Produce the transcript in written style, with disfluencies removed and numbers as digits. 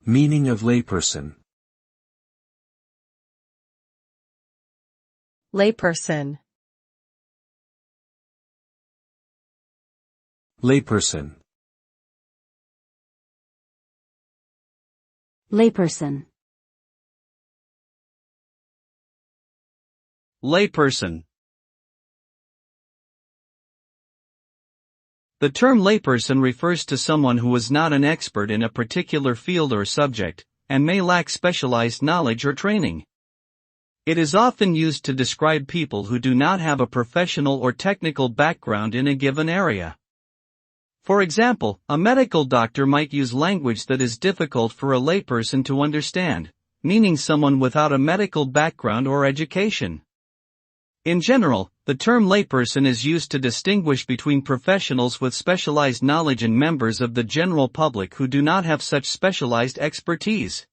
Meaning of layperson. Layperson. Layperson. Layperson. Layperson. The term layperson refers to someone who is not an expert in a particular field or subject, and may lack specialized knowledge or training. It is often used to describe people who do not have a professional or technical background in a given area. For example, a medical doctor might use language that is difficult for a layperson to understand, meaning someone without a medical background or education. In general, the term layperson is used to distinguish between professionals with specialized knowledge and members of the general public who do not have such specialized expertise.